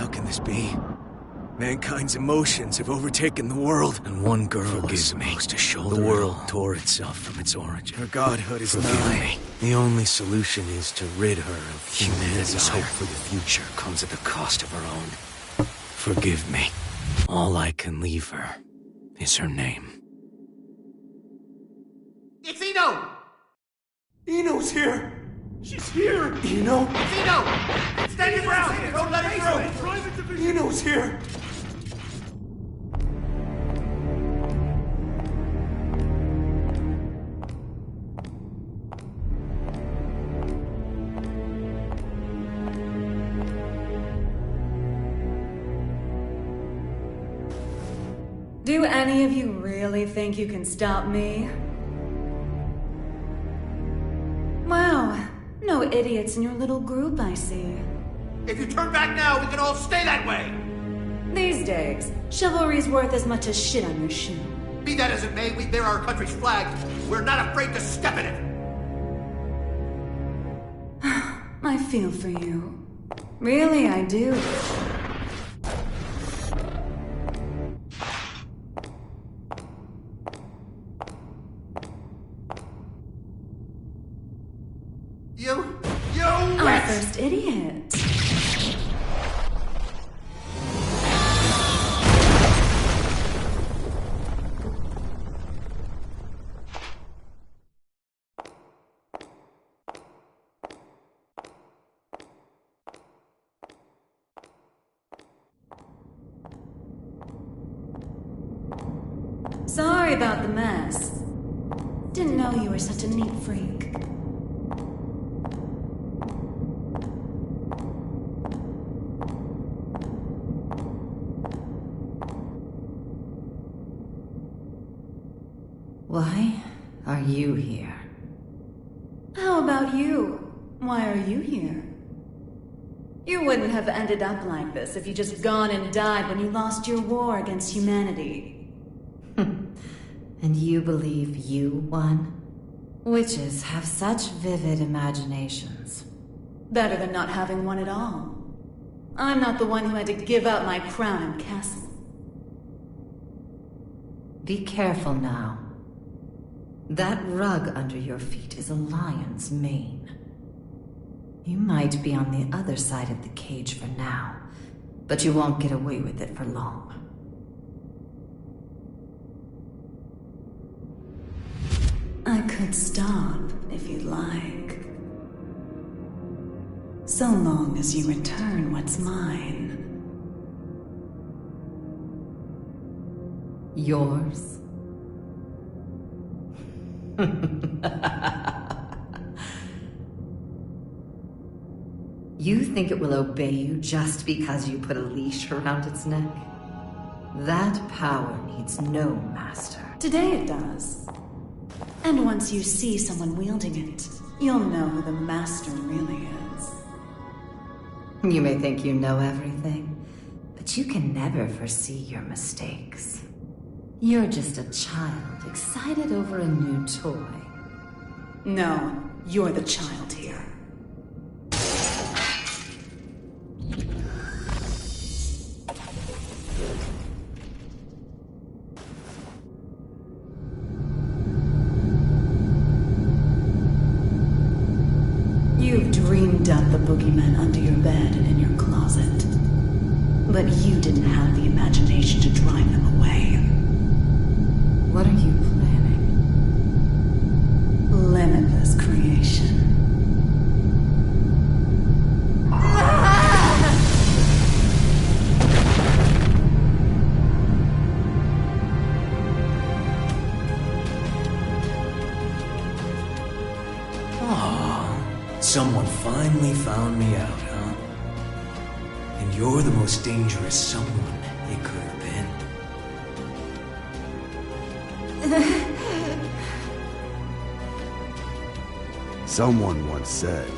How can this be? Mankind's emotions have overtaken the world, and one girl is supposed to shoulder the world tore itself from its origin. Her godhood is nigh. The only solution is to rid her of humanity's hope for the future comes at the cost of her own. Forgive me. All I can leave her is her name. It's Eno! Eno's here! She's here! Eno! It's Eno! Stand your ground! Don't let her through! Eno's here! Do any of you really think you can stop me? Wow, no idiots in your little group, I see. If you turn back now, we can all stay that way! These days, chivalry's worth as much as shit on your shoe. Be that as it may, we bear our country's flag. We're not afraid to step in it! I feel for you. Really, I do. Our first idiot. Sorry about the mess. Didn't know you were such a neat freak. Why are you here? How about you? Why are you here? You wouldn't have ended up like this if you just gone and died when you lost your war against humanity. And you believe you won? Witches have such vivid imaginations. Better than not having one at all. I'm not the one who had to give up my crown and castle. Be careful now. That rug under your feet is a lion's mane. You might be on the other side of the cage for now, but you won't get away with it for long. I could stop if you'd like. So long as you return what's mine. Yours? You think it will obey you just because you put a leash around its neck? That power needs no master. Today it does. And once you see someone wielding it, you'll know who the master really is. You may think you know everything, but you can never foresee your mistakes. You're just a child excited over a new toy. No, you're the child here. You've dreamed up the boogeyman under your bed and in your closet. But you didn't have the imagination to drive them away. What are you planning? Limitless creation. Someone finally found me out, huh? And you're the most dangerous someone it could have been. Someone once said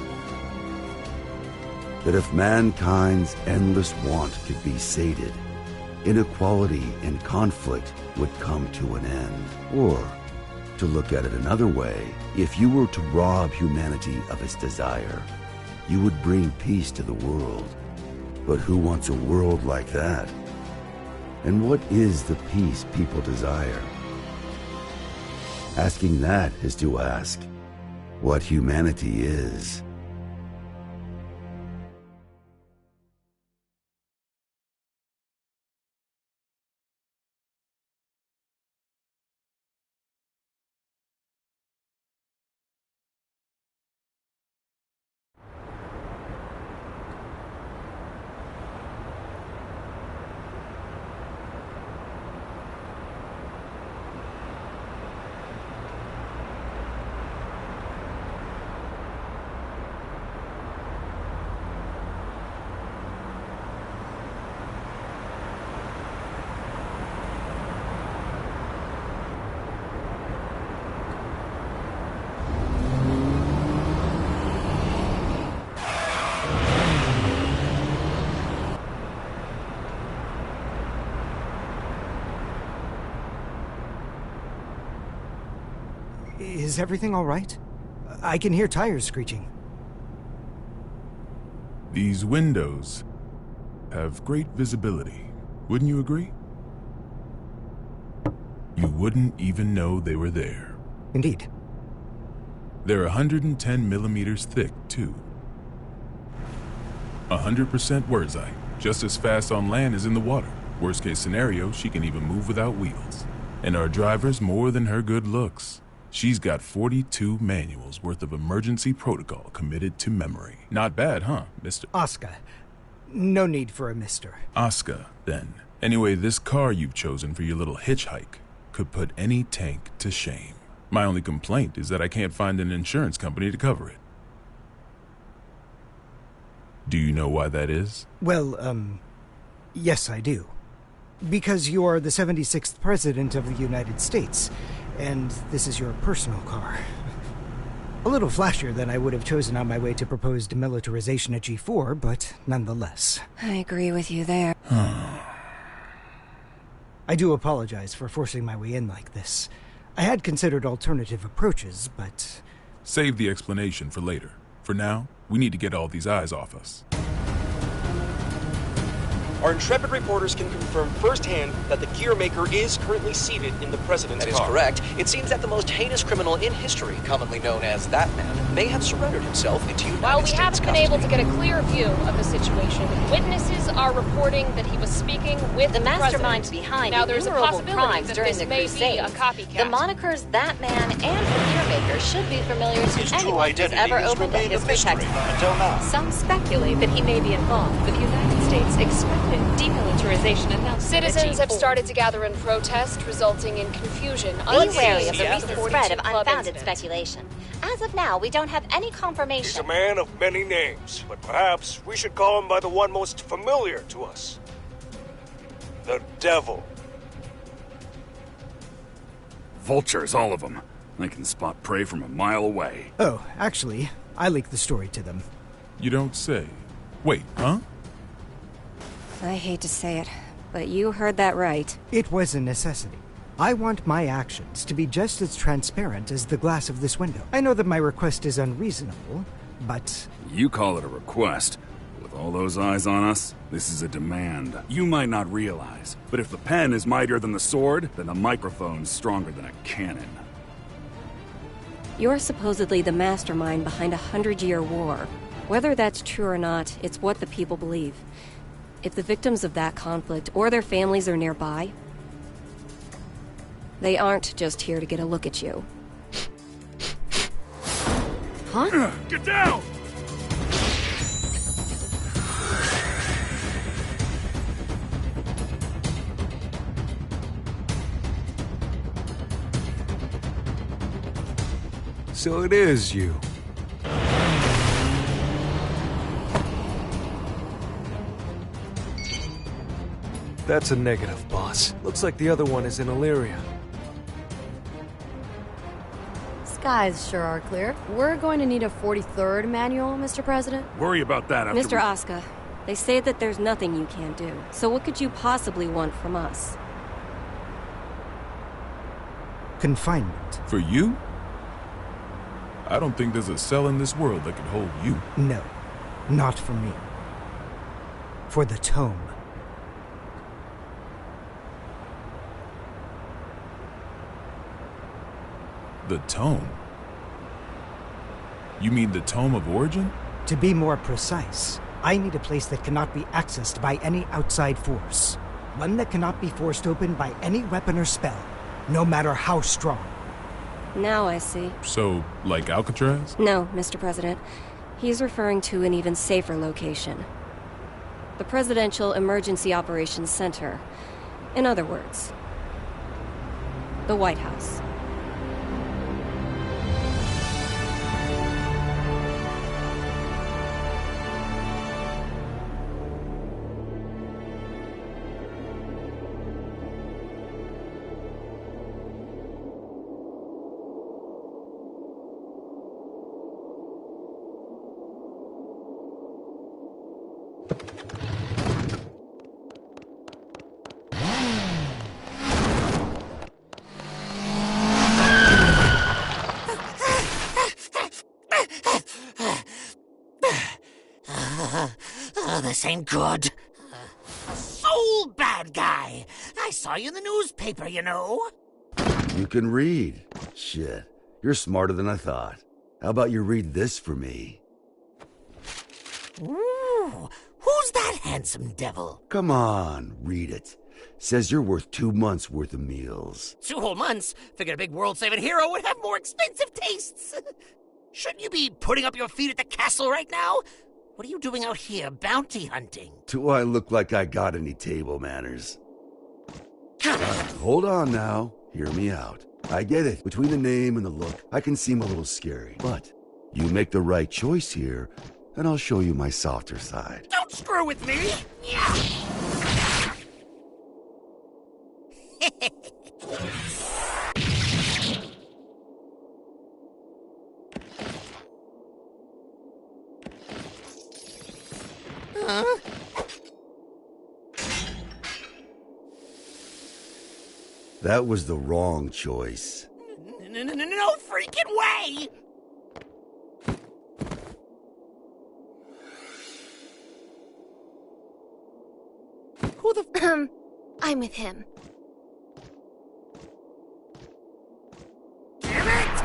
that if mankind's endless want could be sated, inequality and conflict would come to an end. Or, to look at it another way, if you were to rob humanity of its desire, you would bring peace to the world. But who wants a world like that? And what is the peace people desire? Asking that is to ask what humanity is. Is everything all right? I can hear tires screeching. These windows have great visibility. Wouldn't you agree? You wouldn't even know they were there. Indeed. They're 110 millimeters thick, too. 100% Wurtzite, just as fast on land as in the water. Worst case scenario, she can even move without wheels. And our driver's more than her good looks. She's got 42 manuals worth of emergency protocol committed to memory. Not bad, huh, Mr. Asuka. No need for a mister. Asuka, then. Anyway, this car you've chosen for your little hitchhike could put any tank to shame. My only complaint is that I can't find an insurance company to cover it. Do you know why that is? Well, yes I do. Because you are the 76th President of the United States, and this is your personal car. A little flashier than I would have chosen on my way to propose demilitarization at G4, but nonetheless. I agree with you there. I do apologize for forcing my way in like this. I had considered alternative approaches, but... Save the explanation for later. For now, we need to get all these eyes off us. Our intrepid reporters can confirm firsthand that the gear maker is currently seated in the president's car. That is correct. It seems that the most heinous criminal in history, commonly known as that man, may have surrendered himself into United While we States haven't been able to get a clear view of the situation, witnesses are reporting that he was speaking with the mastermind president. behind now, there's a innumerable possibility crimes that during this the may Crusade. be a copycat. The monikers That Man and the Gear Maker should be familiar to anyone who's ever opened a history textbook. Until now. Some speculate that he may be involved with United States expected demilitarization announcement. Citizens have started to gather in protest, resulting in confusion. Be wary of the recent Club spread of unfounded incident. speculation. As of now, we don't have any confirmation. He's a man of many names, but perhaps we should call him by the one most familiar to us. The Devil. Vultures, all of them. They can spot prey from a mile away. Oh, actually, I leaked the story to them. You don't say. Wait, huh? I hate to say it, but you heard that right. It was a necessity. I want my actions to be just as transparent as the glass of this window. I know that my request is unreasonable, but... You call it a request. With all those eyes on us, this is a demand. You might not realize, but if the pen is mightier than the sword, then the microphone's stronger than a cannon. You're supposedly the mastermind behind a 100-year war. Whether that's true or not, it's what the people believe. If the victims of that conflict or their families are nearby, they aren't just here to get a look at you. Huh? Get down! So it is you. That's a negative, boss. Looks like the other one is in Illyria. Skies sure are clear. We're going to need a 43rd manual, Mr. President. Worry about that after Mr. Asuka, they say that there's nothing you can't do. So what could you possibly want from us? Confinement. For you? I don't think there's a cell in this world that could hold you. No, not for me. for the tome. The tome? You mean the Tome of Origin? To be more precise, I need a place that cannot be accessed by any outside force. One that cannot be forced open by any weapon or spell, no matter how strong. Now I see. So, like Alcatraz? No, Mr. President. He's referring to an even safer location. The Presidential Emergency Operations Center. In other words, the White House. This ain't good. Soul bad guy. I saw you in the newspaper, you know. You can read. Shit, you're smarter than I thought. How about you read this for me? Ooh, who's that handsome devil? Come on, read it. Says you're worth 2 months' worth of meals. 2 whole months? Figured a big world-saving hero would have more expensive tastes. Shouldn't you be putting up your feet at the castle right now? What are you doing out here, bounty hunting? Do I look like I got any table manners? Hold on now. Hear me out. I get it. Between the name and the look, I can seem a little scary. But you make the right choice here, and I'll show you my softer side. Don't screw with me! Huh? That was the wrong choice. No freaking way! Who the I'm with him. Damn it!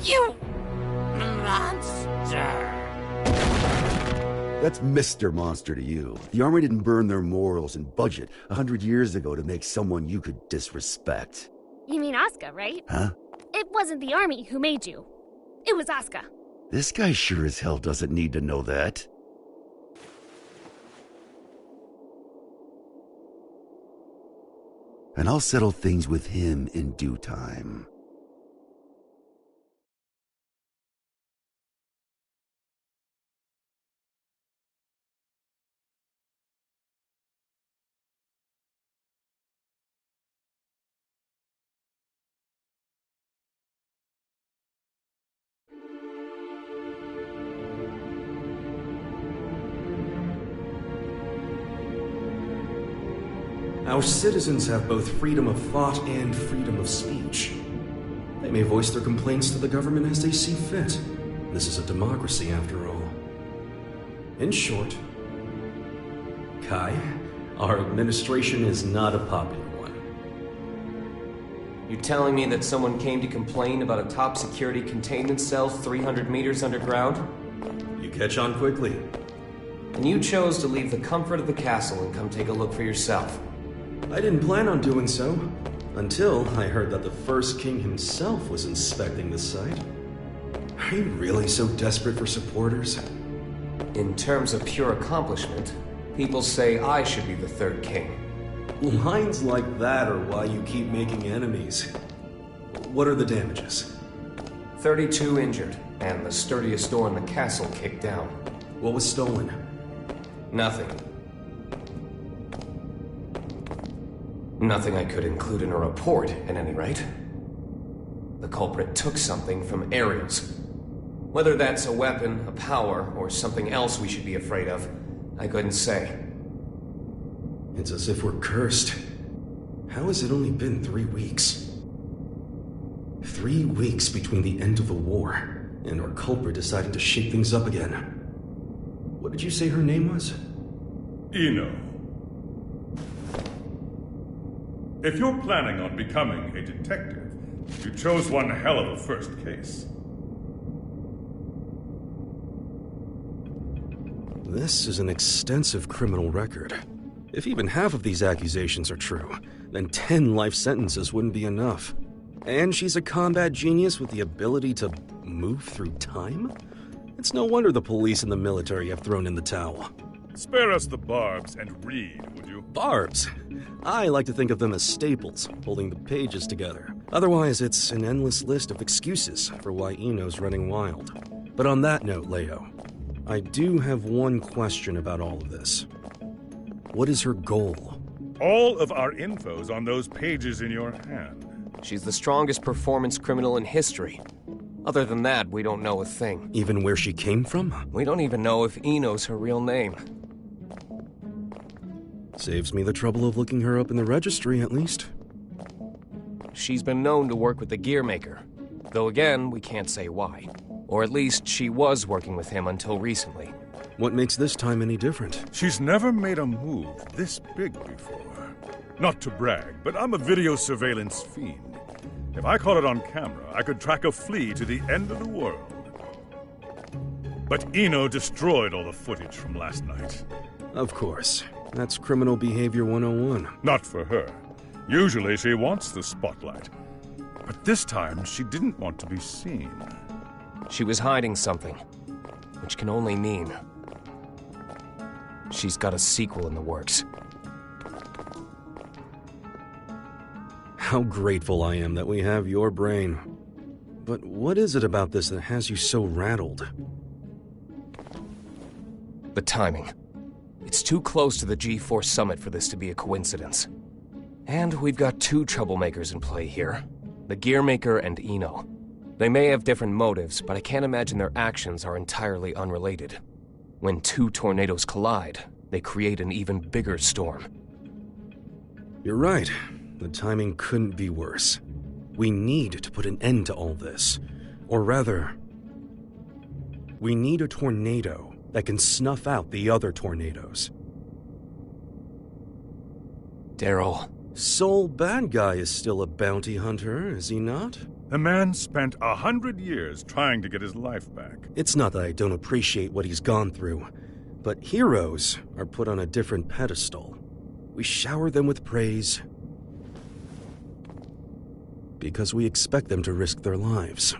You monster! That's Mr. Monster to you. The Army didn't burn their morals and budget 100 years ago to make someone you could disrespect. You mean Asuka, right? Huh? It wasn't the Army who made you. It was Asuka. This guy sure as hell doesn't need to know that. And I'll settle things with him in due time. Our citizens have both freedom of thought and freedom of speech. They may voice their complaints to the government as they see fit. This is a democracy, after all. In short, Kai, our administration is not a popular one. You telling me that someone came to complain about a top security containment cell 300 meters underground? You catch on quickly. And you chose to leave the comfort of the castle and come take a look for yourself. I didn't plan on doing so, until I heard that the first king himself was inspecting the site. Are you really so desperate for supporters? In terms of pure accomplishment, people say I should be the third king. Lines like that are why you keep making enemies. What are the damages? 32 injured, and the sturdiest door in the castle kicked down. What was stolen? Nothing. Nothing I could include in a report, at any rate. The culprit took something from Ares. Whether that's a weapon, a power, or something else we should be afraid of, I couldn't say. It's as if we're cursed. How has it only been 3 weeks? 3 weeks between the end of the war and our culprit deciding to shake things up again. What did you say her name was? Eno. If you're planning on becoming a detective, you chose one hell of a first case. This is an extensive criminal record. If even half of these accusations are true, then 10 life sentences wouldn't be enough. And she's a combat genius with the ability to move through time? It's no wonder the police and the military have thrown in the towel. Spare us the barbs and read, would you? Barbs? I like to think of them as staples, holding the pages together. Otherwise, it's an endless list of excuses for why Eno's running wild. But on that note, Leo, I do have one question about all of this. What is her goal? All of our info's on those pages in your hand. She's the strongest performance criminal in history. Other than that, we don't know a thing. Even where she came from? We don't even know if Eno's her real name. Saves me the trouble of looking her up in the registry, at least. She's been known to work with the Gearmaker. Though again, we can't say why. Or at least she was working with him until recently. What makes this time any different? She's never made a move this big before. Not to brag, but I'm a video surveillance fiend. If I caught it on camera, I could track a flea to the end of the world. But Eno destroyed all the footage from last night. Of course. That's criminal behavior 101. Not for her. Usually she wants the spotlight. But this time, she didn't want to be seen. She was hiding something, which can only mean she's got a sequel in the works. How grateful I am that we have your brain. But what is it about this that has you so rattled? The timing. It's too close to the G4 summit for this to be a coincidence. And we've got two troublemakers in play here. The Gearmaker and Eno. They may have different motives, but I can't imagine their actions are entirely unrelated. When two tornadoes collide, they create an even bigger storm. You're right. The timing couldn't be worse. We need to put an end to all this. Or rather, we need a tornado that can snuff out the other tornadoes. Daryl. Sole bad guy is still a bounty hunter, is he not? The man spent 100 years trying to get his life back. It's not that I don't appreciate what he's gone through, but heroes are put on a different pedestal. We shower them with praise because we expect them to risk their lives.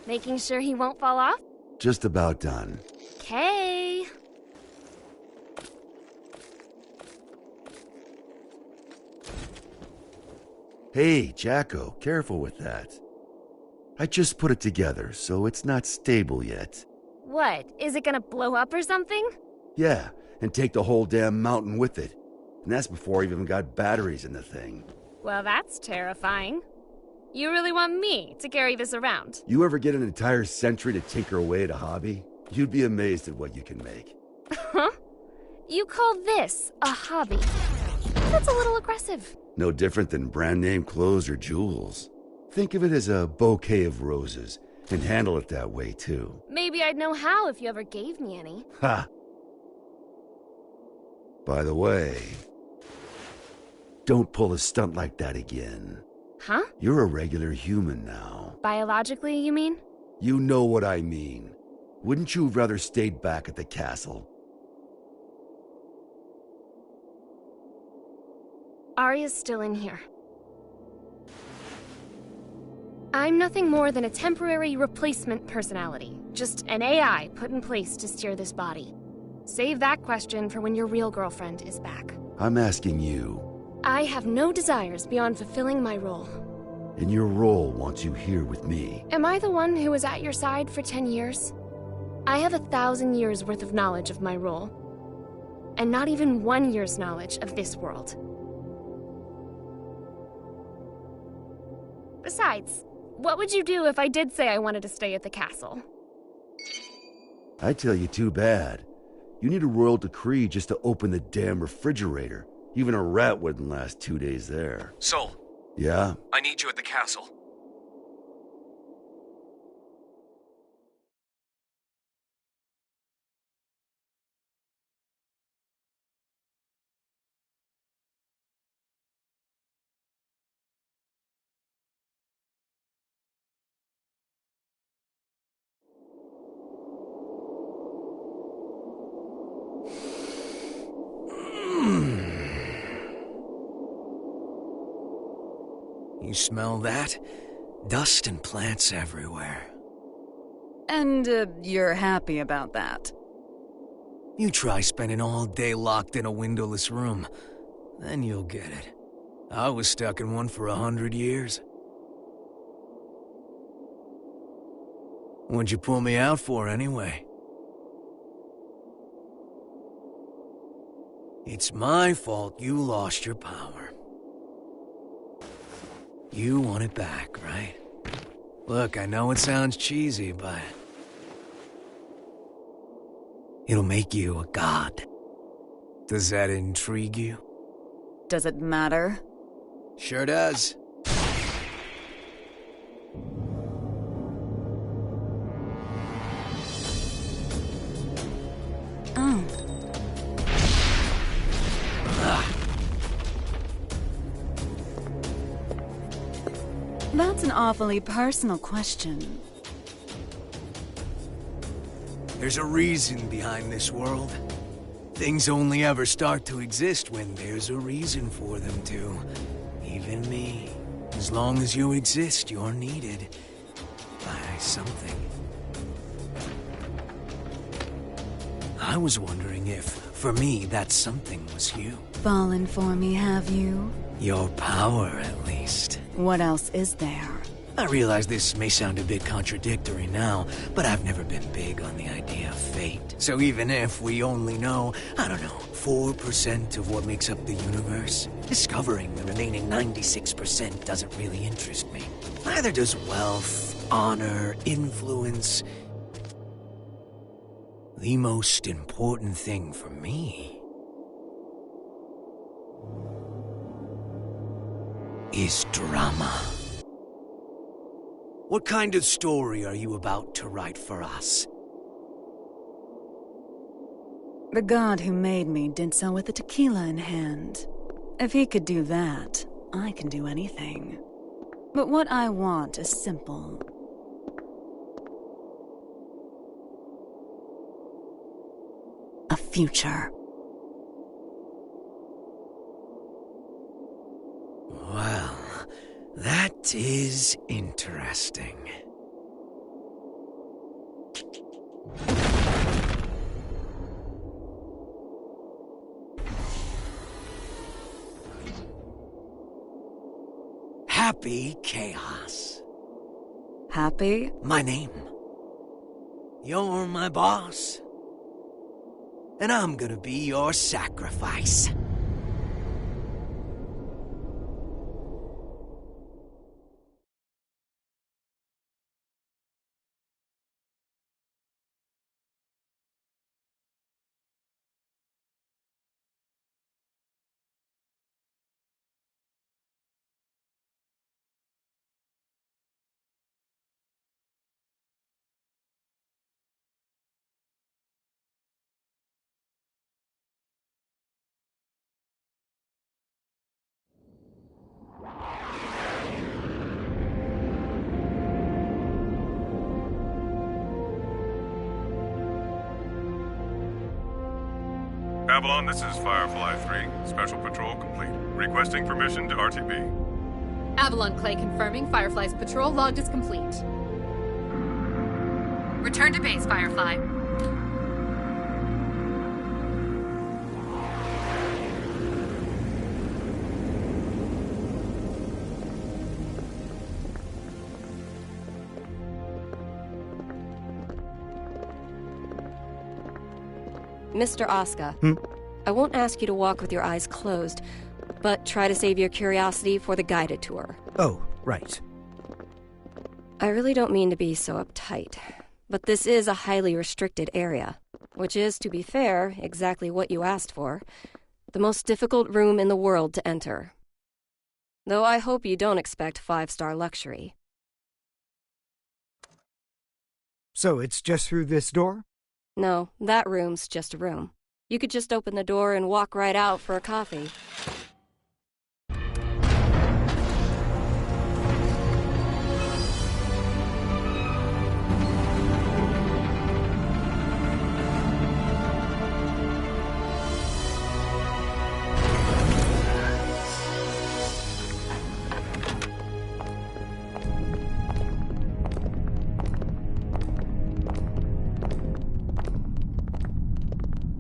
Making sure he won't fall off? Just about done. Okay. Hey, Jacko, careful with that. I just put it together, so it's not stable yet. What? Is it gonna blow up or something? Yeah, and take the whole damn mountain with it. And that's before I even got batteries in the thing. Well, that's terrifying. You really want me to carry this around? You ever get an entire century to tinker away at a hobby? You'd be amazed at what you can make. Huh? You call this a hobby? That's a little aggressive. No different than brand name clothes or jewels. Think of it as a bouquet of roses, and handle it that way, too. Maybe I'd know how if you ever gave me any. Ha! By the way, don't pull a stunt like that again. Huh? You're a regular human now. Biologically, you mean? You know what I mean. Wouldn't you have rather stayed back at the castle? Arya's still in here. I'm nothing more than a temporary replacement personality. Just an AI put in place to steer this body. Save that question for when your real girlfriend is back. I'm asking you. I have no desires beyond fulfilling my role. And your role wants you here with me. Am I the one who was at your side for 10 years? I have 1,000 years worth of knowledge of my role, and not even 1 year's knowledge of this world. Besides, what would you do if I did say I wanted to stay at the castle? I tell you, too bad. You need a royal decree just to open the damn refrigerator. Even a rat wouldn't last 2 days there. Sol. Yeah? I need you at the castle. You smell that? Dust and plants everywhere. And, you're happy about that? You try spending all day locked in a windowless room. Then you'll get it. I was stuck in one for 100 years. What'd you pull me out for, anyway? It's my fault you lost your power. You want it back, right? Look, I know it sounds cheesy, but... it'll make you a god. Does that intrigue you? Does it matter? Sure does. Oh. That's an awfully personal question. There's a reason behind this world. Things only ever start to exist when there's a reason for them to. Even me. As long as you exist, you're needed by something. I was wondering if, for me, that something was you. Fallen for me, have you? Your power, at least. What else is there? I realize this may sound a bit contradictory now, but I've never been big on the idea of fate. So even if we only know, I don't know, 4% of what makes up the universe, discovering the remaining 96% doesn't really interest me. Neither does wealth, honor, influence. The most important thing for me is drama. What kind of story are you about to write for us? The god who made me did so with a tequila in hand. If he could do that, I can do anything. But what I want is simple. A future. Well, that is interesting. Happy Chaos. Happy? My name. You're my boss. And I'm gonna be your sacrifice. Avalon, this is Firefly 3. Special patrol complete. Requesting permission to RTB. Avalon Clay confirming Firefly's patrol logged is complete. Return to base, Firefly. Mr. Asuka, I won't ask you to walk with your eyes closed, but try to save your curiosity for the guided tour. Oh, right. I really don't mean to be so uptight, but this is a highly restricted area, which is, to be fair, exactly what you asked for. The most difficult room in the world to enter. Though I hope you don't expect 5-star luxury. So it's just through this door? No, that room's just a room. You could just open the door and walk right out for a coffee.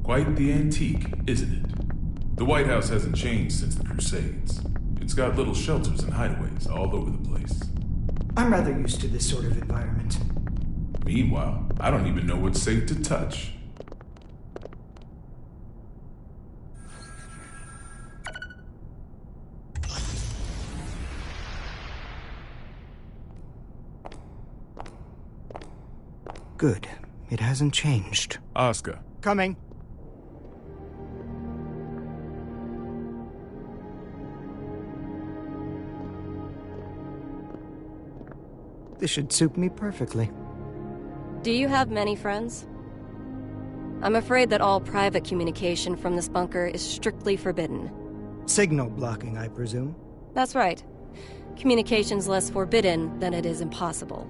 Quite the antique, isn't it? The White House hasn't changed since the Crusades. It's got little shelters and hideaways all over the place. I'm rather used to this sort of environment. Meanwhile, I don't even know what's safe to touch. Good. It hasn't changed. Asuka. Coming. This should suit me perfectly. Do you have many friends? I'm afraid that all private communication from this bunker is strictly forbidden. Signal blocking, I presume? That's right. Communication's less forbidden than it is impossible.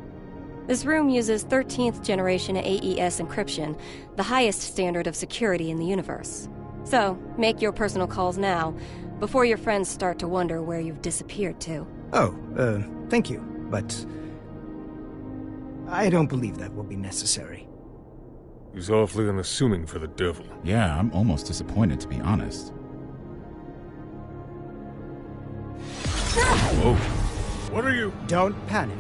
This room uses 13th generation AES encryption, the highest standard of security in the universe. So, make your personal calls now, before your friends start to wonder where you've disappeared to. Oh, thank you, but I don't believe that will be necessary. He's awfully unassuming for the devil. Yeah, I'm almost disappointed, to be honest. Whoa. What are you? Don't panic.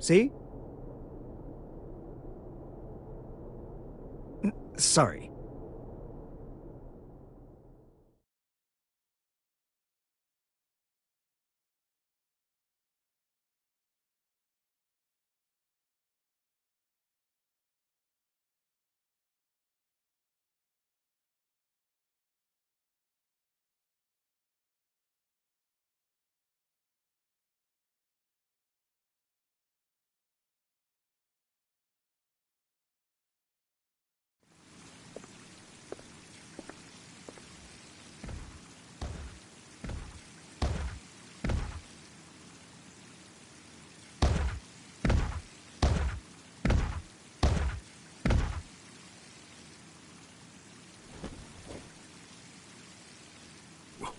See? Sorry.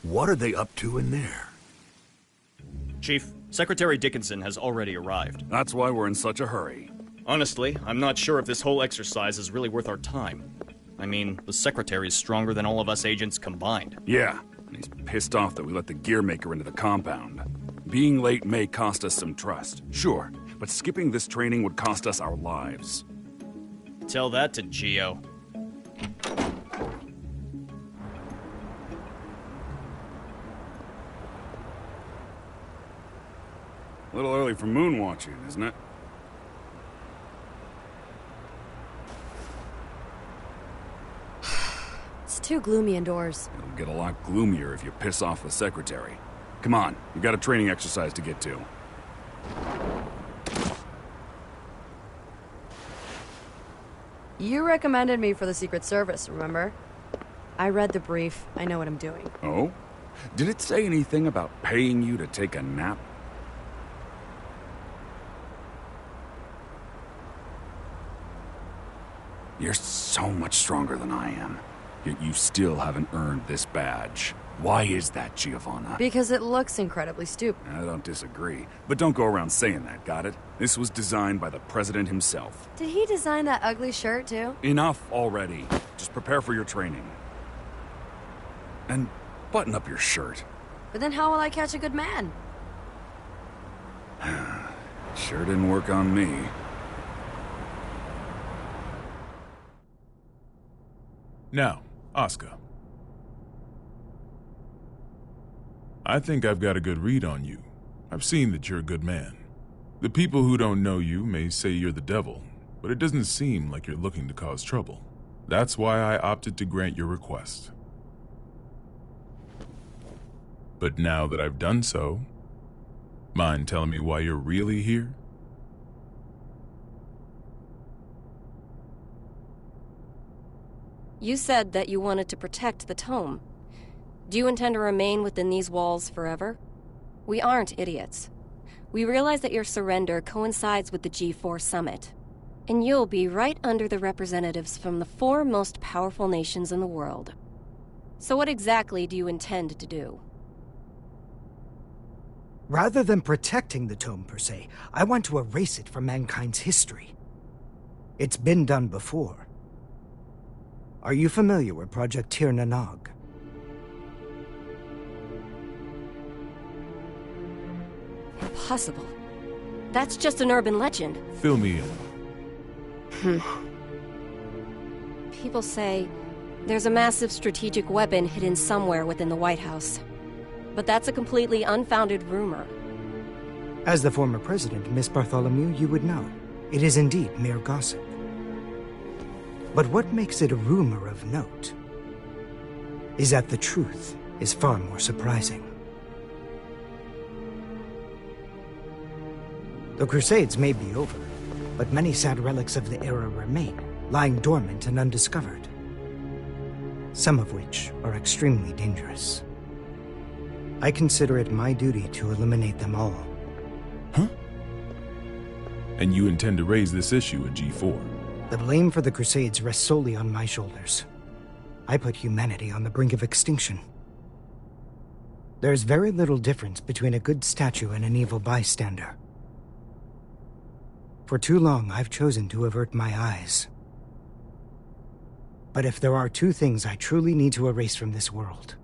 What are they up to in there? Chief, Secretary Dickinson has already arrived. That's why we're in such a hurry. Honestly, I'm not sure if this whole exercise is really worth our time. I mean, the Secretary is stronger than all of us agents combined. Yeah, and he's pissed off that we let the Gearmaker into the compound. Being late may cost us some trust, sure, but skipping this training would cost us our lives. Tell that to Geo. A little early for moon watching, isn't it? It's too gloomy indoors. It'll get a lot gloomier if you piss off the Secretary. Come on, we've got a training exercise to get to. You recommended me for the Secret Service, remember? I read the brief. I know what I'm doing. Oh? Did it say anything about paying you to take a nap? You're so much stronger than I am, yet you still haven't earned this badge. Why is that, Giovanna? Because it looks incredibly stupid. I don't disagree. But don't go around saying that, got it? This was designed by the president himself. Did he design that ugly shirt, too? Enough already. Just prepare for your training. And button up your shirt. But then how will I catch a good man? Sure didn't work on me. Now, Oscar. I think I've got a good read on you. I've seen that you're a good man. The people who don't know you may say you're the devil, but it doesn't seem like you're looking to cause trouble. That's why I opted to grant your request. But now that I've done so, mind telling me why you're really here? You said that you wanted to protect the tome. Do you intend to remain within these walls forever? We aren't idiots. We realize that your surrender coincides with the G4 summit, and you'll be right under the representatives from the 4 most powerful nations in the world. So what exactly do you intend to do? Rather than protecting the tome per se, I want to erase it from mankind's history. It's been done before. Are you familiar with Project Tir na Nog? Impossible. That's just an urban legend. Fill me in. People say there's a massive strategic weapon hidden somewhere within the White House. But that's a completely unfounded rumor. As the former president, Miss Bartholomew, you would know. It is indeed mere gossip. But what makes it a rumor of note is that the truth is far more surprising. The Crusades may be over, but many sad relics of the era remain, lying dormant and undiscovered. Some of which are extremely dangerous. I consider it my duty to eliminate them all. Huh? And you intend to raise this issue at G4? The blame for the Crusades rests solely on my shoulders. I put humanity on the brink of extinction. There's very little difference between a good statue and an evil bystander. For too long, I've chosen to avert my eyes. But if there are 2 things I truly need to erase from this world,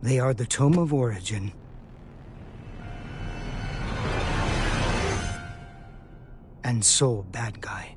they are the Tome of Origin and Soul Bad Guy.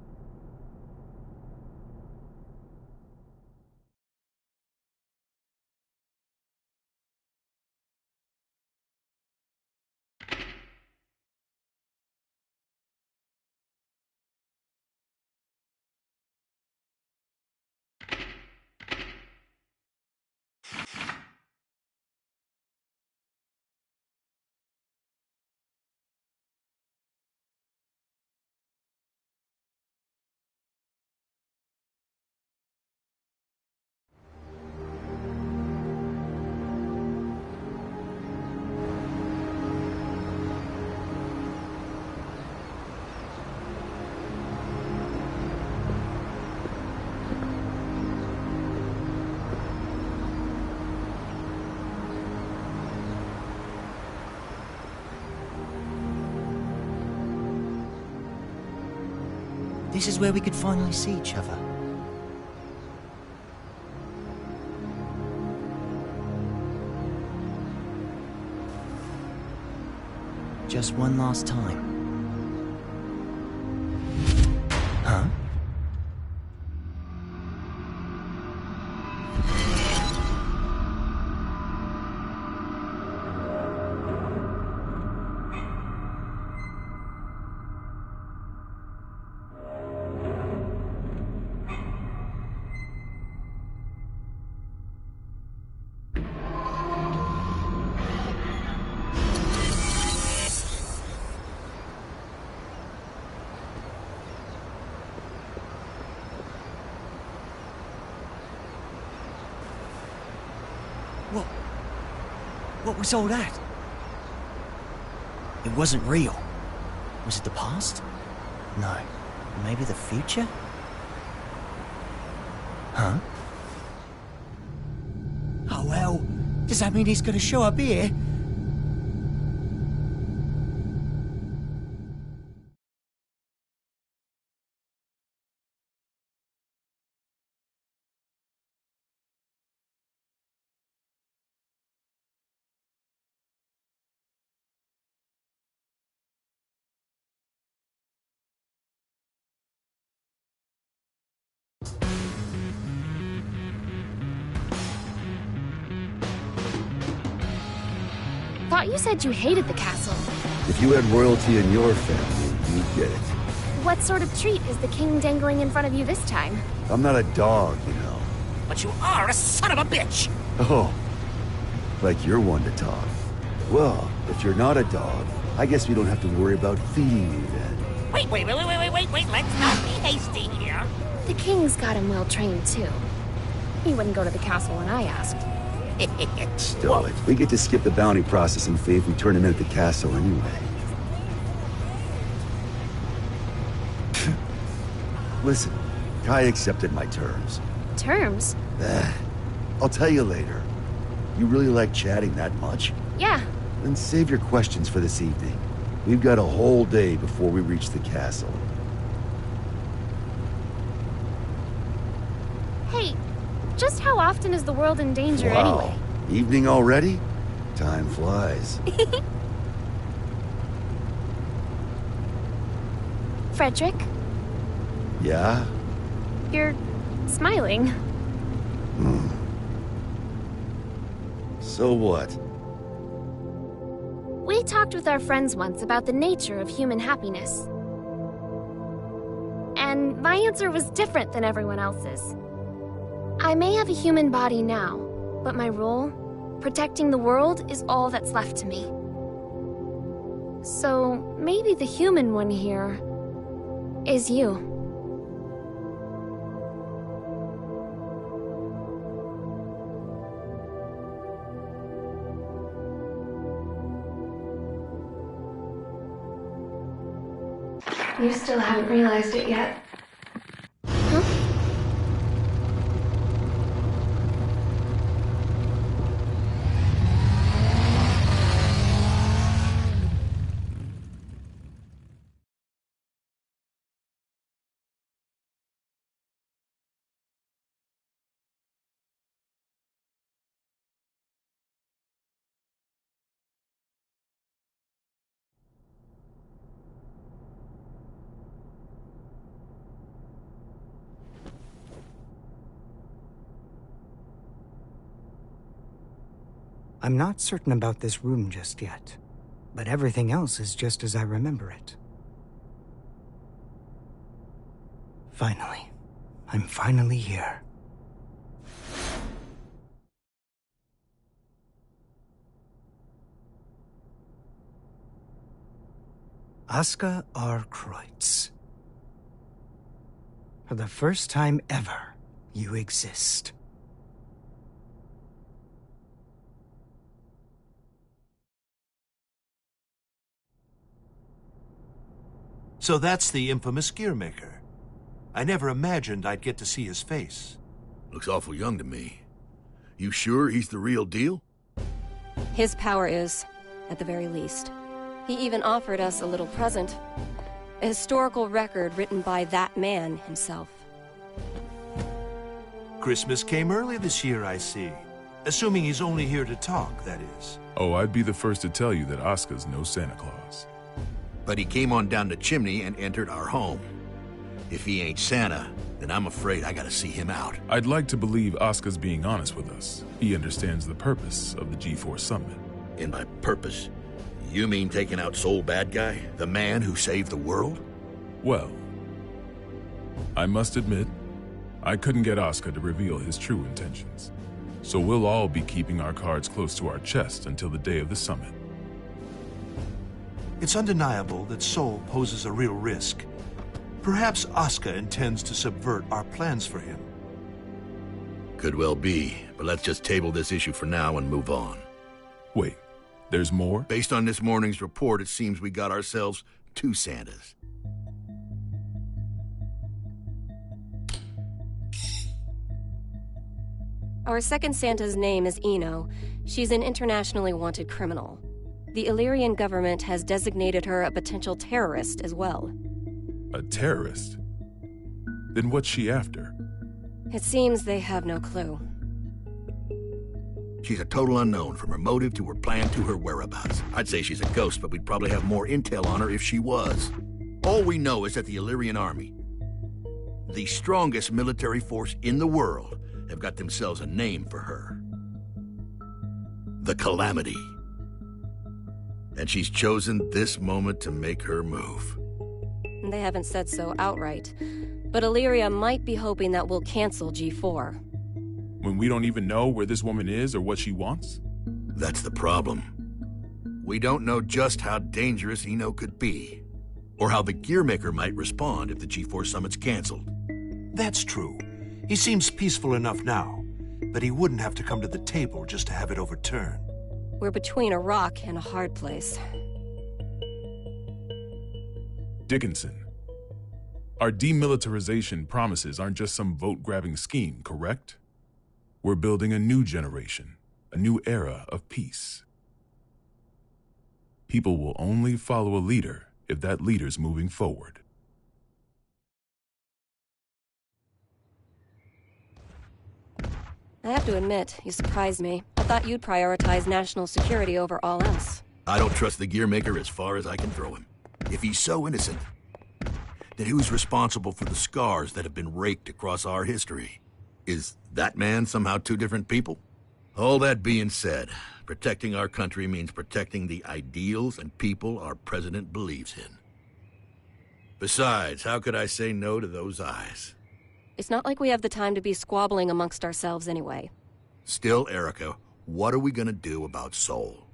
This is where we could finally see each other. Just one last time. Huh? What was all that? It wasn't real. Was it the past? No. Maybe the future? Huh? Does that mean he's gonna show up here? Thought you said you hated the castle. If you had royalty in your family, you'd get it. What sort of treat is the king dangling in front of you this time? I'm not a dog, you know. But you are a son of a bitch! Oh, like you're one to talk. Well, if you're not a dog, I guess we don't have to worry about feeding you then. Wait, let's not be hasty here. The king's got him well trained, too. He wouldn't go to the castle when I asked. Stow it. We get to skip the bounty process and Faith we turn him in at the castle anyway. Listen, Kai accepted my terms. Terms? I'll tell you later. You really like chatting that much? Yeah. Then save your questions for this evening. We've got a whole day before we reach the castle. Hey, just how often is the world in danger anyway? Evening already? Time flies. Frederick? Yeah? You're smiling. So what? We talked with our friends once about the nature of human happiness. And my answer was different than everyone else's. I may have a human body now, but my role, protecting the world, is all that's left to me. So maybe the human one here is you. You still haven't realized it yet. Huh? I'm not certain about this room just yet, but everything else is just as I remember it. Finally. I'm finally here. Aska R. Kreutz. For the first time ever, you exist. So that's the infamous Gearmaker. I never imagined I'd get to see his face. Looks awful young to me. You sure he's the real deal? His power is, at the very least. He even offered us a little present. A historical record written by that man himself. Christmas came early this year, I see. Assuming he's only here to talk, that is. Oh, I'd be the first to tell you that Aska's no Santa Claus. But he came on down the chimney and entered our home. If he ain't Santa, then I'm afraid I gotta see him out. I'd like to believe Aska's being honest with us. He understands the purpose of the G-Force Summit. In by purpose, you mean taking out Soul Bad Guy? The man who saved the world? Well, I must admit, I couldn't get Aska to reveal his true intentions. So we'll all be keeping our cards close to our chest until the day of the summit. It's undeniable that Soul poses a real risk. Perhaps Aska intends to subvert our plans for him. Could well be, but let's just table this issue for now and move on. Wait, there's more? Based on this morning's report, it seems we got ourselves 2 Santas. Our second Santa's name is Eno. She's an internationally wanted criminal. The Illyrian government has designated her a potential terrorist as well. A terrorist? Then what's she after? It seems they have no clue. She's a total unknown, from her motive to her plan to her whereabouts. I'd say she's a ghost, but we'd probably have more intel on her if she was. All we know is that the Illyrian army, the strongest military force in the world, have got themselves a name for her. The Calamity. And she's chosen this moment to make her move. They haven't said so outright, but Illyria might be hoping that we'll cancel G4. When we don't even know where this woman is or what she wants? That's the problem. We don't know just how dangerous Eno could be, or how the Gearmaker might respond if the G4 summit's canceled. That's true. He seems peaceful enough now, but he wouldn't have to come to the table just to have it overturned. We're between a rock and a hard place. Dickinson, our demilitarization promises aren't just some vote-grabbing scheme, correct? We're building a new generation, a new era of peace. People will only follow a leader if that leader's moving forward. I have to admit, you surprised me. I thought you'd prioritize national security over all else. I don't trust the Gearmaker as far as I can throw him. If he's so innocent, then who's responsible for the scars that have been raked across our history? Is that man somehow two different people? All that being said, protecting our country means protecting the ideals and people our president believes in. Besides, how could I say no to those eyes? It's not like we have the time to be squabbling amongst ourselves anyway. Still, Erica, what are we gonna do about Sol?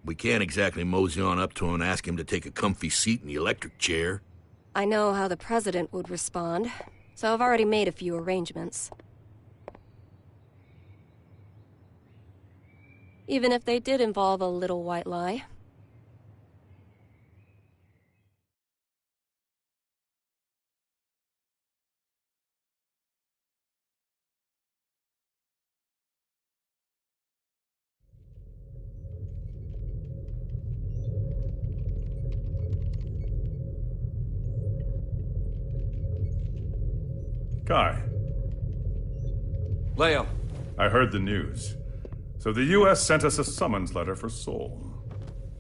We can't exactly mosey on up to him and ask him to take a comfy seat in the electric chair. I know how the president would respond, so I've already made a few arrangements. Even if they did involve a little white lie. Guy. Leo. I heard the news. So the U.S. sent us a summons letter for Sol.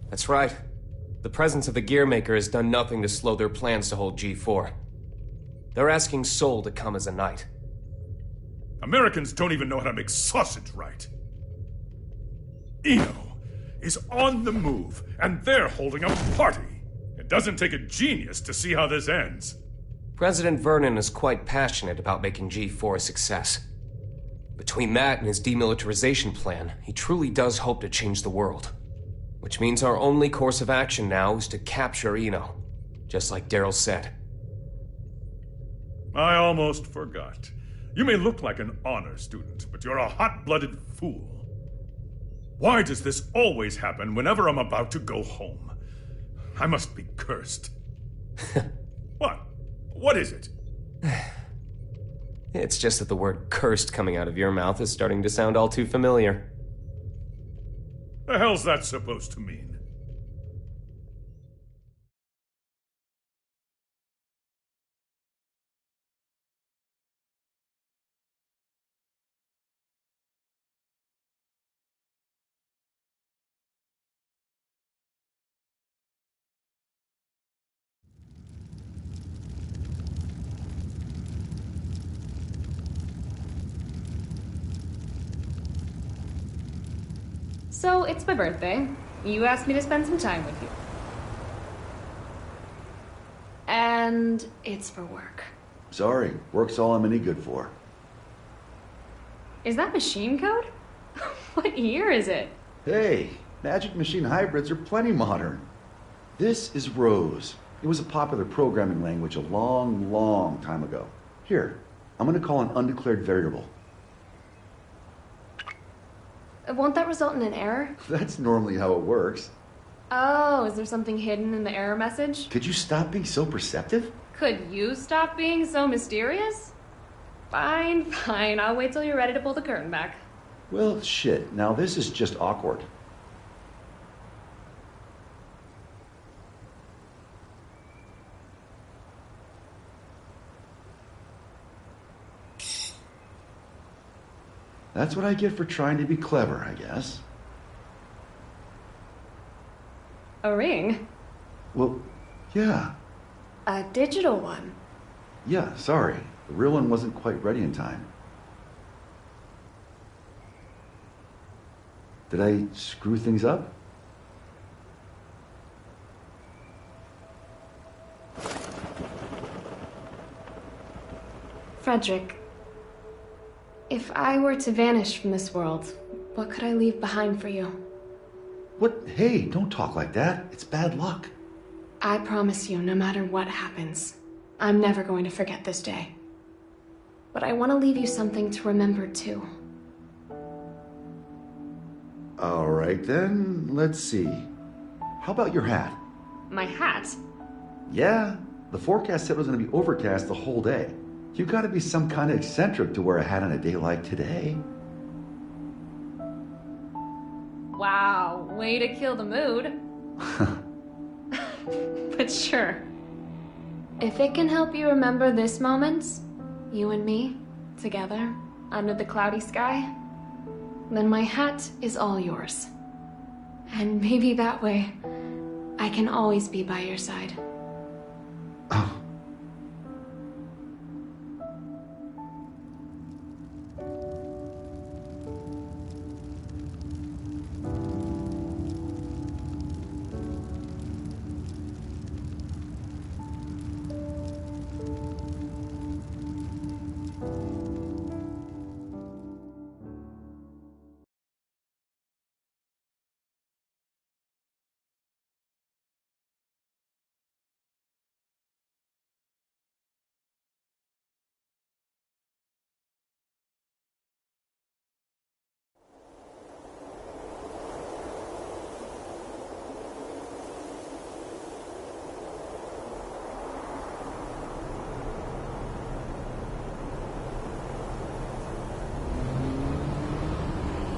That's right. The presence of the Gearmaker has done nothing to slow their plans to hold G4. They're asking Sol to come as a knight. Americans don't even know how to make sausage right. Eno is on the move, and they're holding a party. It doesn't take a genius to see how this ends. President Vernon is quite passionate about making G4 a success. Between that and his demilitarization plan, he truly does hope to change the world. Which means our only course of action now is to capture Eno, just like Daryl said. I almost forgot. You may look like an honor student, but you're a hot-blooded fool. Why does this always happen whenever I'm about to go home? I must be cursed. What? What is it? It's just that the word cursed coming out of your mouth is starting to sound all too familiar. The hell's that supposed to mean? So, it's my birthday. You asked me to spend some time with you. And it's for work. Sorry, work's all I'm any good for. Is that machine code? What year is it? Hey, Magic Machine hybrids are plenty modern. This is Rose. It was a popular programming language a long, long time ago. Here, I'm gonna call an undeclared variable. Won't that result in an error? That's normally how it works. Oh, is there something hidden in the error message? Could you stop being so perceptive? Could you stop being so mysterious? Fine. I'll wait till you're ready to pull the curtain back. Well, shit. Now this is just awkward. That's what I get for trying to be clever, I guess. A ring? Well, yeah. A digital one? Yeah, sorry. The real one wasn't quite ready in time. Did I screw things up? Frederick, if I were to vanish from this world, what could I leave behind for you? What? Hey, don't talk like that. It's bad luck. I promise you, no matter what happens, I'm never going to forget this day. But I want to leave you something to remember, too. All right, then. Let's see. How about your hat? My hat? Yeah, the forecast said it was going to be overcast the whole day. You gotta be some kind of eccentric to wear a hat on a day like today. Wow, way to kill the mood. But sure. If it can help you remember this moment, you and me, together, under the cloudy sky, then my hat is all yours. And maybe that way, I can always be by your side. Oh.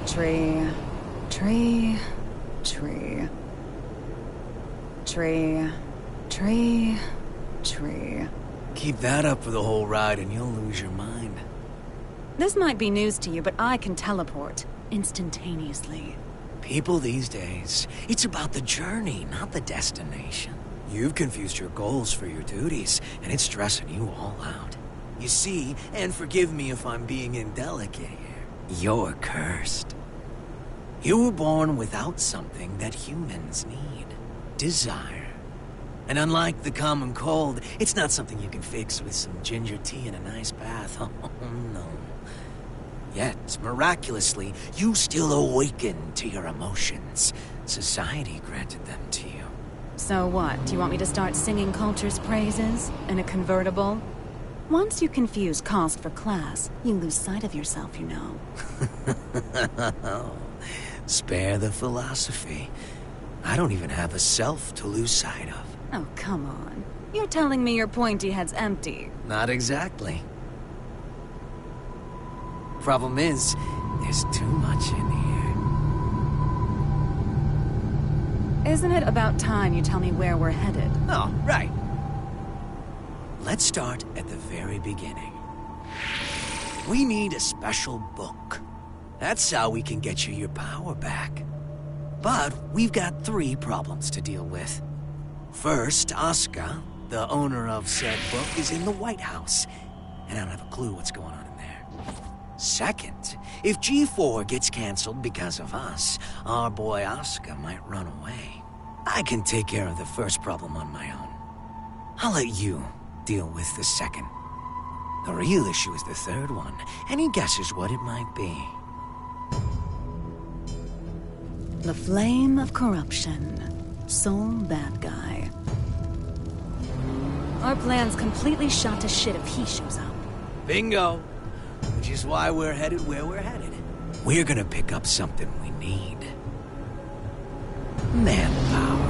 Tree, tree, tree. Tree, tree, tree. Keep that up for the whole ride and you'll lose your mind. This might be news to you, but I can teleport instantaneously. People these days, it's about the journey, not the destination. You've confused your goals for your duties, and it's stressing you all out. You see, and forgive me if I'm being indelicate here, you're cursed. You were born without something that humans need. Desire. And unlike the common cold, it's not something you can fix with some ginger tea and a nice bath. Oh, no. Yet, miraculously, you still awaken to your emotions. Society granted them to you. So what? Do you want me to start singing culture's praises in a convertible? Once you confuse cost for class, you lose sight of yourself, you know. Spare the philosophy. I don't even have a self to lose sight of. Oh, come on. You're telling me your pointy head's empty. Not exactly. Problem is, there's too much in here. Isn't it about time you tell me where we're headed? Oh, right. Let's start at the very beginning. We need a special book. That's how we can get you your power back. But we've got 3 problems to deal with. First, Asuka, the owner of said book, is in the White House, and I don't have a clue what's going on in there. Second, if G4 gets canceled because of us, our boy Asuka might run away. I can take care of the first problem on my own. I'll let you deal with the second. The real issue is the third one. Any guesses what it might be? The flame of corruption. Sole bad guy. Our plan's completely shot to shit if he shows up. Bingo! Which is why we're headed where we're headed. We're gonna pick up something we need. Manpower.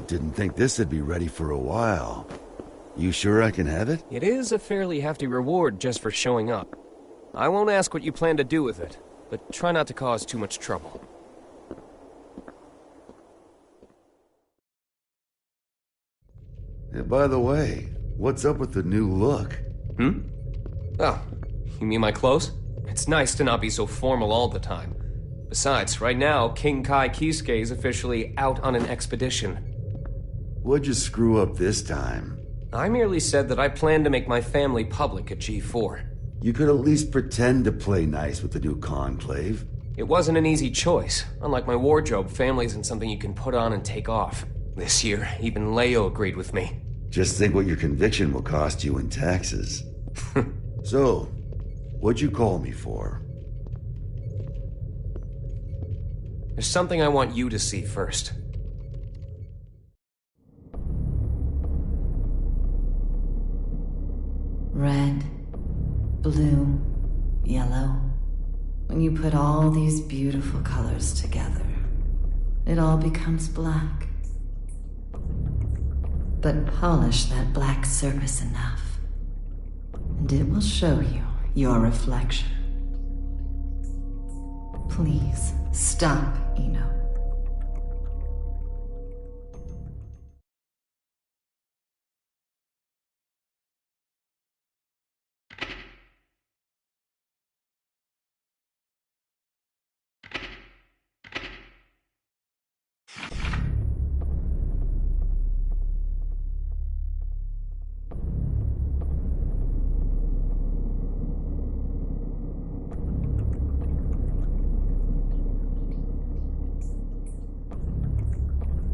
Didn't think this would be ready for a while. You sure I can have it? It is a fairly hefty reward just for showing up. I won't ask what you plan to do with it, but try not to cause too much trouble. Yeah, by the way, what's up with the new look? Oh, you mean my clothes? It's nice to not be so formal all the time. Besides, right now, King Kai Kisuke is officially out on an expedition. What'd you screw up this time? I merely said that I plan to make my family public at G4. You could at least pretend to play nice with the new conclave. It wasn't an easy choice. Unlike my wardrobe, family isn't something you can put on and take off. This year, even Leo agreed with me. Just think what your conviction will cost you in taxes. So, what'd you call me for? There's something I want you to see first. Red, blue, yellow. When you put all these beautiful colors together, it all becomes black. But polish that black surface enough, and it will show you your reflection. Please, stop, Eno.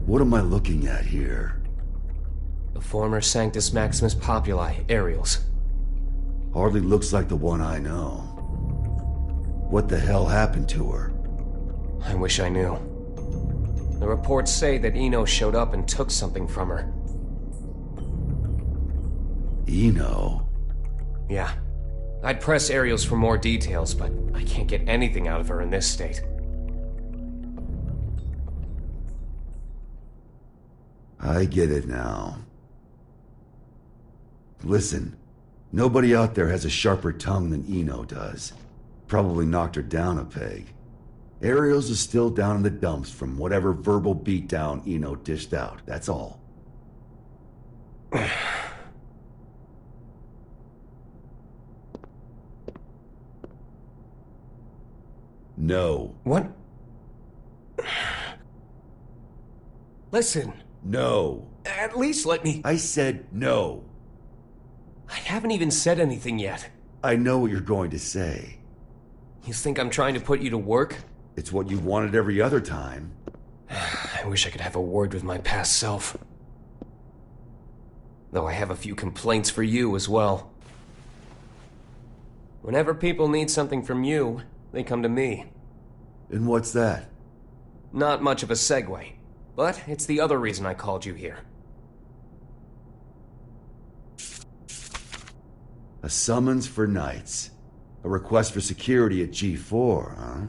What am I looking at here? The former Sanctus Maximus Populi, Aerials. Hardly looks like the one I know. What the hell happened to her? I wish I knew. The reports say that Eno showed up and took something from her. Eno? Yeah. I'd press Aerials for more details, but I can't get anything out of her in this state. I get it now. Listen, nobody out there has a sharper tongue than Eno does. Probably knocked her down a peg. Aerials is still down in the dumps from whatever verbal beatdown Eno dished out, that's all. No. What? Listen. No. At least let me... I said no. I haven't even said anything yet. I know what you're going to say. You think I'm trying to put you to work? It's what you wanted every other time. I wish I could have a word with my past self. Though I have a few complaints for you as well. Whenever people need something from you, they come to me. And what's that? Not much of a segue, but it's the other reason I called you here. A summons for Knights. A request for security at G4, huh?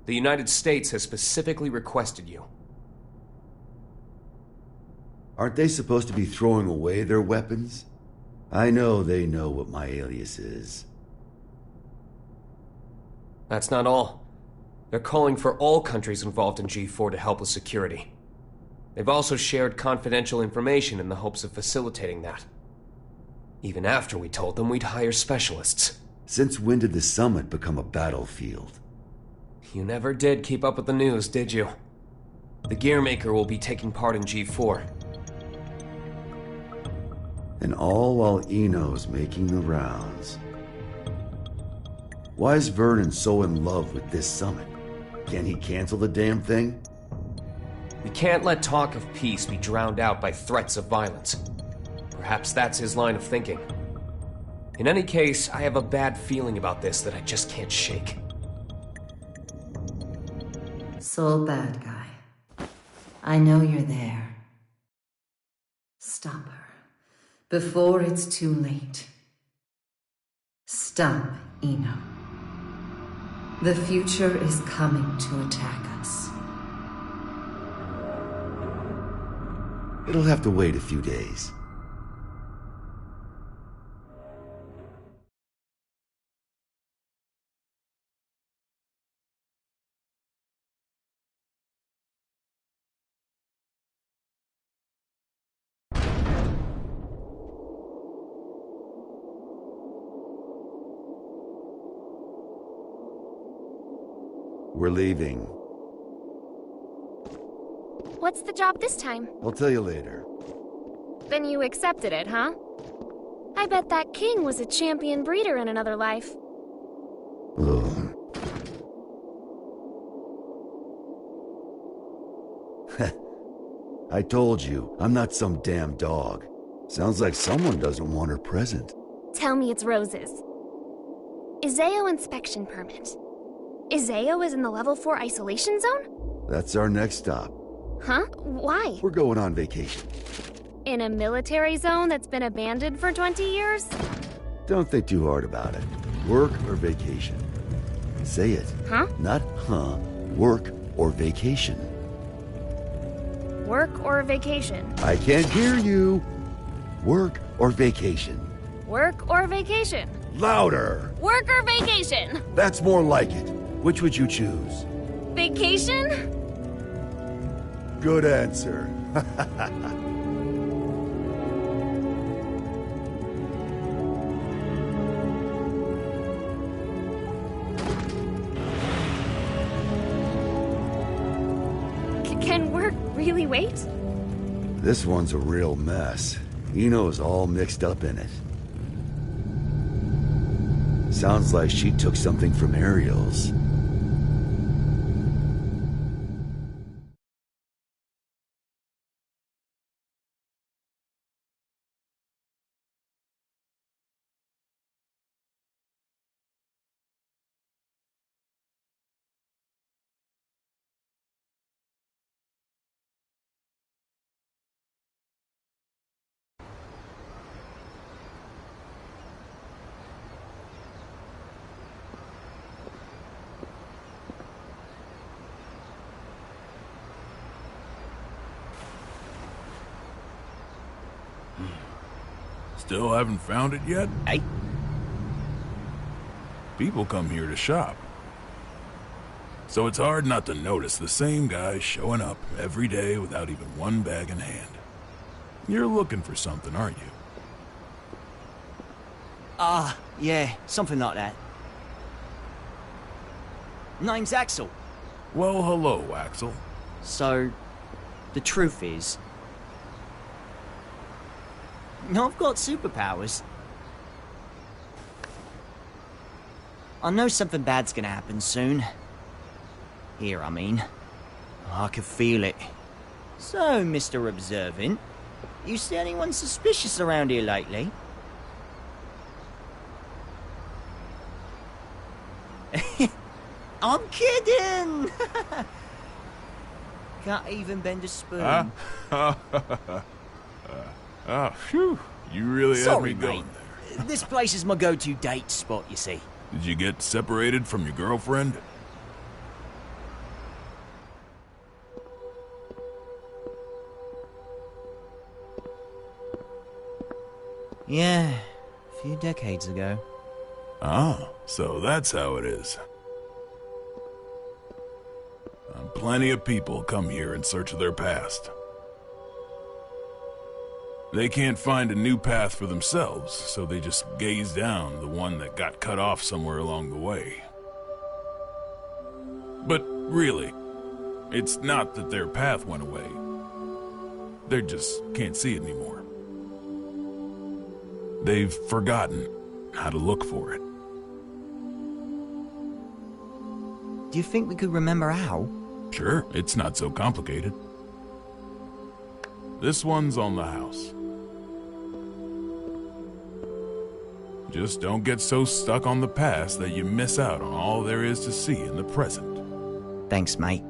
The United States has specifically requested you. Aren't they supposed to be throwing away their weapons? I know they know what my alias is. That's not all. They're calling for all countries involved in G4 to help with security. They've also shared confidential information in the hopes of facilitating that. Even after we told them we'd hire specialists. Since when did the summit become a battlefield? You never did keep up with the news, did you? The Gearmaker will be taking part in G4. And all while Eno's making the rounds. Why is Vernon so in love with this summit? Can he cancel the damn thing? We can't let talk of peace be drowned out by threats of violence. Perhaps that's his line of thinking. In any case, I have a bad feeling about this that I just can't shake. Soul bad guy. I know you're there. Stop her. Before it's too late. Stop, Eno. The future is coming to attack us. It'll have to wait a few days. We're leaving. What's the job this time? I'll tell you later. Then you accepted it, huh? I bet that king was a champion breeder in another life. Ugh. I told you, I'm not some damn dog. Sounds like someone doesn't want her present. Tell me it's roses. Izeo inspection permit. Izeo is in the level 4 isolation zone? That's our next stop. Huh? Why? We're going on vacation. In a military zone that's been abandoned for 20 years? Don't think too hard about it. Work or vacation? Say it. Huh? Not huh. Work or vacation. Work or vacation? I can't hear you. Work or vacation? Work or vacation? Louder! Work or vacation? That's more like it. Which would you choose? Vacation? Good answer. Can work really wait? This one's a real mess. Eno's all mixed up in it. Sounds like she took something from Ariel's. Still haven't found it yet? Hey. People come here to shop. So it's hard not to notice the same guy showing up every day without even one bag in hand. You're looking for something, aren't you? Yeah, something like that. Name's Axel. Well, hello, Axel. So, the truth is, I've got superpowers. I know something bad's gonna happen soon. Here, I mean. I can feel it. So, Mr. Observant, you see anyone suspicious around here lately? I'm kidding! Can't even bend a spoon. Phew. You really had me going there. This place is my go-to date spot, you see. Did you get separated from your girlfriend? Yeah, a few decades ago. Ah, so that's how it is. Plenty of people come here in search of their past. They can't find a new path for themselves, so they just gaze down the one that got cut off somewhere along the way. But really, it's not that their path went away. They just can't see it anymore. They've forgotten how to look for it. Do you think we could remember how? Sure, it's not so complicated. This one's on the house. Just don't get so stuck on the past that you miss out on all there is to see in the present. Thanks, mate.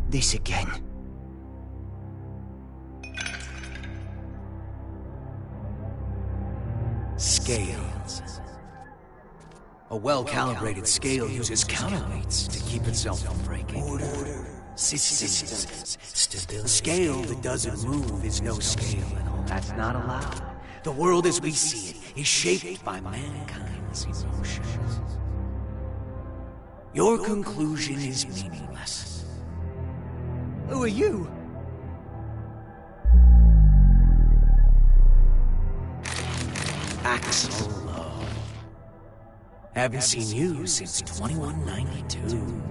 This again. Scales. A well-calibrated scale uses counterweights to keep itself from breaking. Order, systems, stability. A scale that doesn't move is no scale at all. That's not allowed. The world as we see it is shaped by mankind's emotions. Your conclusion is meaningless. Who are you? Axel Love. Haven't seen you since 2192.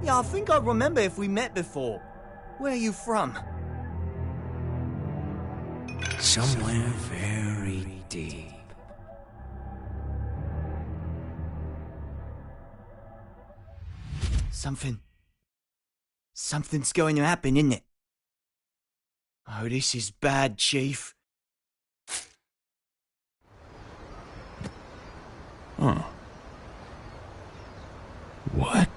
Yeah, I think I remember if we met before. Where are you from? Somewhere very deep. Something's going to happen, isn't it? Oh, this is bad, Chief. Huh. What?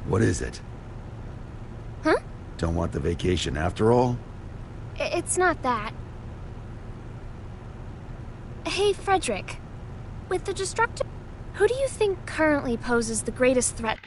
What is it? Huh? Don't want the vacation after all? It's not that. Hey, Frederick. With the Destructor, who do you think currently poses the greatest threat?